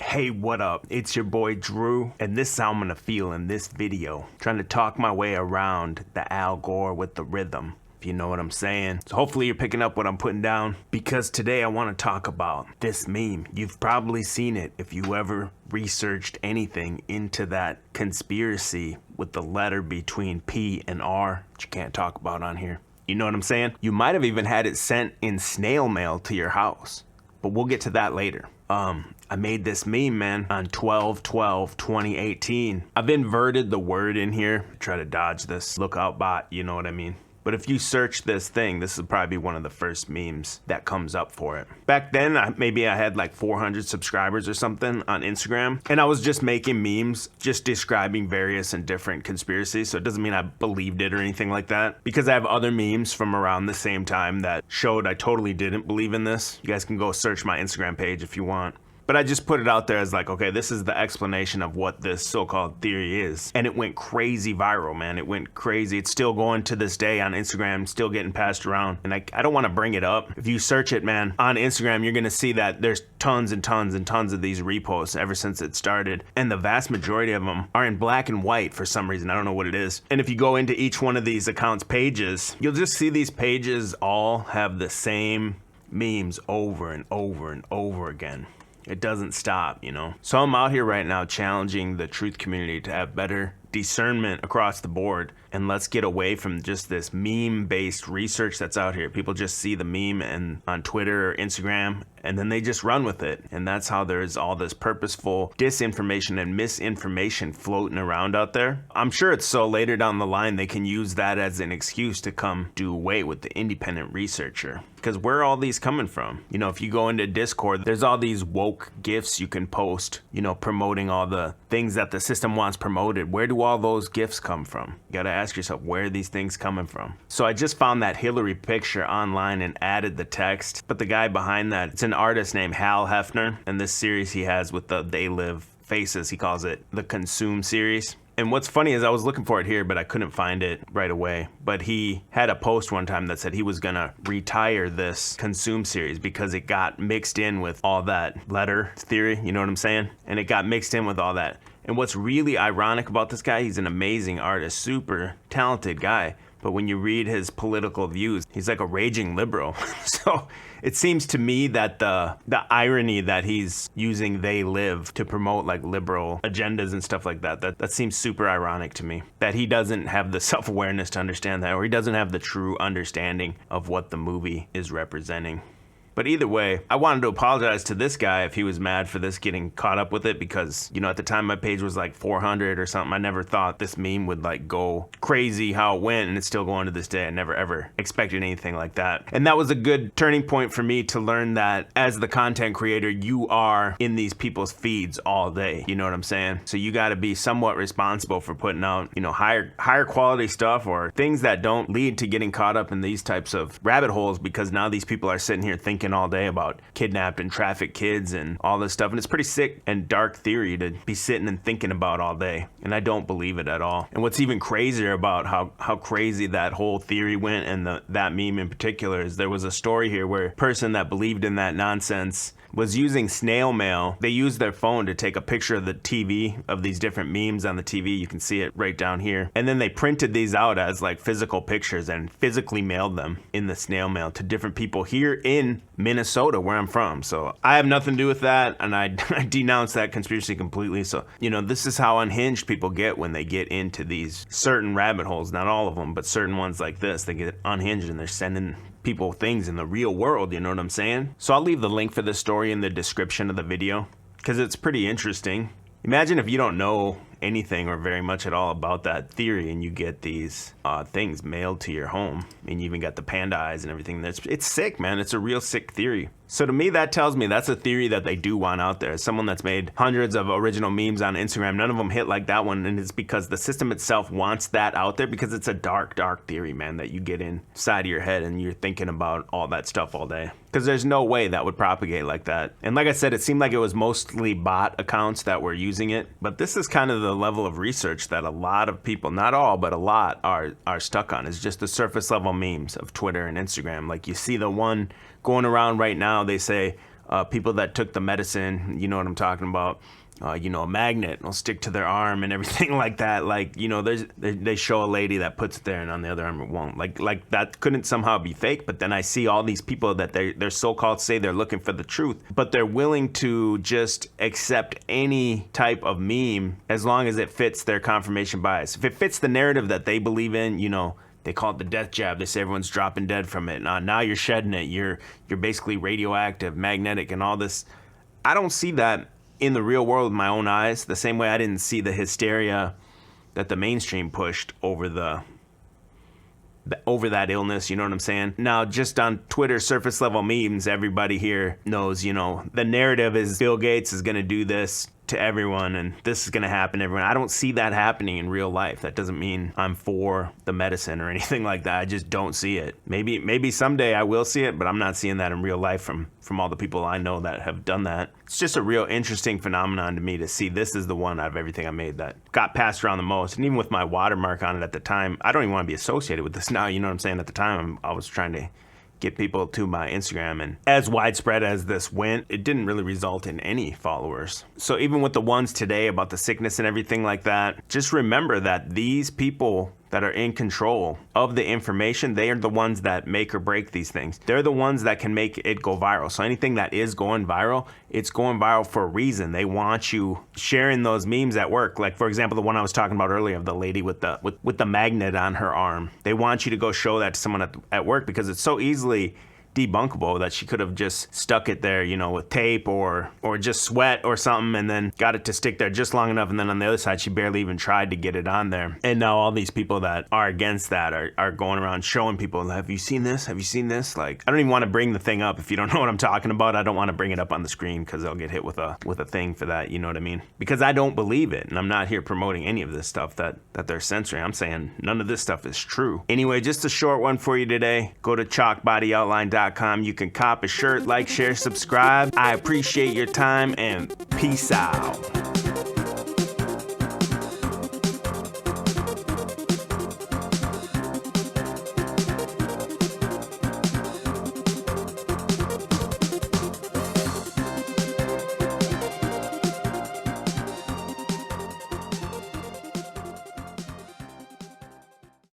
Hey, what up? It's your boy Drew, and this is how I'm gonna feel in this video. Trying to talk my way around the Al Gore with the rhythm, if you know what I'm saying. So hopefully you're picking up what I'm putting down, because today I wanna talk about this meme. You've probably seen it if you ever researched anything into that conspiracy with the letter between P and R that you can't talk about on here. You know what I'm saying? You might have even had it sent in snail mail to your house, but we'll get to that later. I made this meme, man, on 12/12/2018. I've inverted the word in here. Try to dodge this lookout bot, you know what I mean? But if you search this thing, this is probably one of the first memes that comes up for it. Back then, maybe I had like 400 subscribers or something on Instagram, and I was just making memes, just describing various and different conspiracies. So it doesn't mean I believed it or anything like that, because I have other memes from around the same time that showed I totally didn't believe in this. You guys can go search my Instagram page if you want. But I just put it out there as like, okay, this is the explanation of what this so-called theory is. And it went crazy viral, man. It went crazy. It's still going to this day on Instagram, still getting passed around. And I don't want to bring it up. If you search it, man, on Instagram, you're going to see that there's tons and tons and tons of these reposts ever since it started. And the vast majority of them are in black and white for some reason. I don't know what it is. And if you go into each one of these accounts' pages, you'll just see these pages all have the same memes over and over and over again. It doesn't stop, you know? So I'm out here right now challenging the truth community to have better discernment across the board, and let's get away from just this meme-based research that's out here. People just see the meme and on Twitter or Instagram, and then they just run with it. And that's how there's all this purposeful disinformation and misinformation floating around out there. I'm sure it's so later down the line they can use that as an excuse to come do away with the independent researcher. Because where are all these coming from? You know, if you go into Discord, there's all these woke GIFs you can post, you know, promoting all the things that the system wants promoted. Where do all those GIFs come from? You gotta ask yourself, where are these things coming from? So I just found that Hillary picture online and added the text, but the guy behind that, it's an artist named Hal Hefner, and this series he has with the They Live faces, he calls it the Consume series. And what's funny is I was looking for it here, but I couldn't find it right away. But he had a post one time that said he was gonna retire this Consume series because it got mixed in with all that letter theory, you know what I'm saying? And it got mixed in with all that. And what's really ironic about this guy, he's an amazing artist, super talented guy. But when you read his political views, he's like a raging liberal. So it seems to me that the irony that he's using They Live to promote like liberal agendas and stuff like that seems super ironic to me. That he doesn't have the self-awareness to understand that, or he doesn't have the true understanding of what the movie is representing. But either way, I wanted to apologize to this guy if he was mad for this getting caught up with it, because, you know, at the time my page was like 400 or something. I never thought this meme would like go crazy how it went, and it's still going to this day. I never ever expected anything like that. And that was a good turning point for me to learn that as the content creator, you are in these people's feeds all day. You know what I'm saying? So you got to be somewhat responsible for putting out, you know, higher quality stuff, or things that don't lead to getting caught up in these types of rabbit holes, because now these people are sitting here thinking all day about kidnapped and trafficked kids and all this stuff. And it's pretty sick and dark theory to be sitting and thinking about all day. And I don't believe it at all. And what's even crazier about how crazy that whole theory went, and that meme in particular, is there was a story here where a person that believed in that nonsense was using snail mail. They used their phone to take a picture of the TV, of these different memes on the TV. You can see it right down here. And then they printed these out as like physical pictures and physically mailed them in the snail mail to different people here in Minnesota, where I'm from. So I have nothing to do with that, and I denounce that conspiracy completely. So, you know, this is how unhinged people get when they get into these certain rabbit holes. Not all of them, but certain ones like this. They get unhinged and they're sending people things in the real world, you know what I'm saying? So I'll leave the link for this story in the description of the video, because it's pretty interesting. Imagine if you don't know anything or very much at all about that theory, and you get these things mailed to your home, and you even got the panda eyes and everything. It's sick, man. It's a real sick theory. So to me, that tells me that's a theory that they do want out there. As someone that's made hundreds of original memes on Instagram, none of them hit like that one, and it's because the system itself wants that out there, because it's a dark, dark theory, man, that you get inside of your head and you're thinking about all that stuff all day. Because there's no way that would propagate like that. And like I said, it seemed like it was mostly bot accounts that were using it, but this is kind of the level of research that a lot of people, not all, but a lot are stuck on. Is just the surface level memes of Twitter and Instagram. Like you see the one going around right now, they say people that took the medicine, you know what I'm talking about. A magnet will stick to their arm and everything like that. Like, they show a lady that puts it there and on the other arm it won't. Like that couldn't somehow be fake. But then I see all these people that they're so-called say they're looking for the truth, but they're willing to just accept any type of meme as long as it fits their confirmation bias. If it fits the narrative that they believe in, they call it the death jab. They say everyone's dropping dead from it. Now you're shedding it. You're basically radioactive, magnetic, and all this. I don't see that in the real world with my own eyes, the same way I didn't see the hysteria that the mainstream pushed over that illness, you know what I'm saying? Now, just on Twitter surface level memes, everybody here knows, the narrative is Bill Gates is going to do this to everyone and this is going to happen to everyone. I don't see that happening in real life. That doesn't mean I'm for the medicine or anything like that. I just don't see it. Maybe someday I will see it, but I'm not seeing that in real life from all the people I know that have done that. It's just a real interesting phenomenon to me to see this is the one out of everything I made that got passed around the most. And even with my watermark on it at the time, I don't even want to be associated with this now. You know what I'm saying? At the time, I was trying to get people to my Instagram, and as widespread as this went, it didn't really result in any followers. So even with the ones today about the sickness and everything like that, just remember that these people that are in control of the information, they are the ones that make or break these things. They're the ones that can make it go viral. So anything that is going viral, it's going viral for a reason. They want you sharing those memes at work. Like, for example, the one I was talking about earlier of the lady with the magnet on her arm. They want you to go show that to someone at work because it's so easily debunkable that she could have just stuck it there, with tape or just sweat or something and then got it to stick there just long enough, and then on the other side she barely even tried to get it on there. And now all these people that are against that are going around showing people, have you seen this? Have you seen this? Like, I don't even want to bring the thing up. If you don't know what I'm talking about, I don't want to bring it up on the screen because I'll get hit with a thing for that, you know what I mean? Because I don't believe it, and I'm not here promoting any of this stuff that they're censoring. I'm saying none of this stuff is true. Anyway, just a short one for you today. Go to chalkbodyoutline.com. You can cop a shirt, like, share, subscribe. I appreciate your time and peace out.